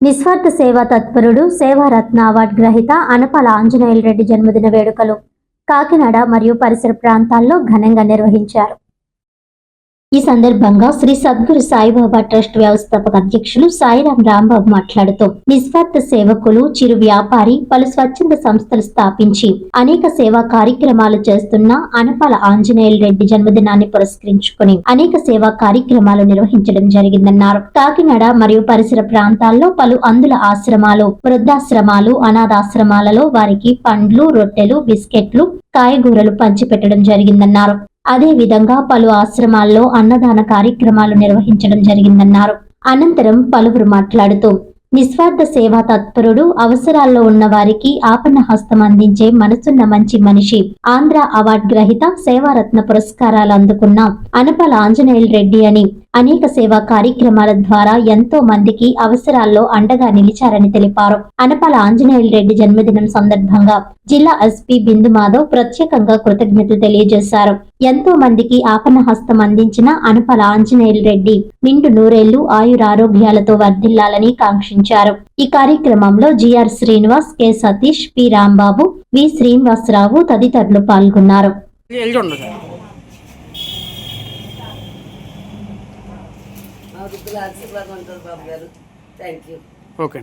నిస్వార్థ సేవా తత్పరుడు, సేవారత్న అవార్డు గ్రహీత అనపాల ఆంజనేయులు రెడ్డి జన్మదిన వేడుకలు కాకినాడ మరియు పరిసర ప్రాంతాల్లో ఘనంగా నిర్వహించారు. ఈ సందర్భంగా శ్రీ సద్గురు సాయిబాబా ట్రస్ట్ వ్యవస్థాపక అధ్యక్షులు సాయిరాం రాంబాబు మాట్లాడుతూ, నిస్వార్థ సేవకులు, చిరు వ్యాపారి, పలు స్వచ్ఛంద సంస్థలు స్థాపించి అనేక సేవా కార్యక్రమాలు చేస్తున్న అనపాల ఆంజనేయులు రెడ్డి జన్మదినాన్ని పురస్కరించుకుని అనేక సేవా కార్యక్రమాలు నిర్వహించడం జరిగిందన్నారు. కాకినాడ మరియు పరిసర ప్రాంతాల్లో పలు అందుల ఆశ్రమాలు, వృద్ధాశ్రమాలు, అనాథాశ్రమాలలో వారికి పండ్లు, రొట్టెలు, బిస్కెట్లు, కాయగూరలు పంచిపెట్టడం జరిగిందన్నారు. అదే విధంగా పలు ఆశ్రమాల్లో అన్నదాన కార్యక్రమాలు నిర్వహించడం జరిగిందన్నారు. అనంతరం పలువురు మాట్లాడుతూ, నిస్వార్థ సేవా తత్పరుడు, అవసరాల్లో ఉన్న వారికి ఆపన్న హస్తం అందించే మనసున్న మంచి మనిషి, ఆంధ్ర అవార్డు గ్రహీత, సేవారత్న పురస్కారాలు అందుకున్న అనపాల ఆంజనేయులు రెడ్డి అని అనేక సేవా కార్యక్రమాల ద్వారా ఎంతో మందికి అవసరాల్లో అండగా నిలిచారని తెలిపారు. అనపాల ఆంజనేయులు రెడ్డి జన్మదినం సందర్భంగా జిల్లా ఎస్పీ బిందు మాధవ్ ప్రత్యేకంగా కృతజ్ఞతలు తెలియజేశారు. ఎంతో మందికి ఆపన్న హస్తం అందించిన అనపాల ఆంజనేయులు రెడ్డి నిండు నూరేళ్లు ఆయురారోగ్యాలతో వర్ధిల్లాలని కాంక్షించారు. ఈ కార్యక్రమంలో G R Srinivas, K Satish, P Rambabu, V Srinivasarao తదితరులు పాల్గొన్నారు. ఆశీర్వాదం ఉంటుంది బాబు గారు. Thank you. ఓకే.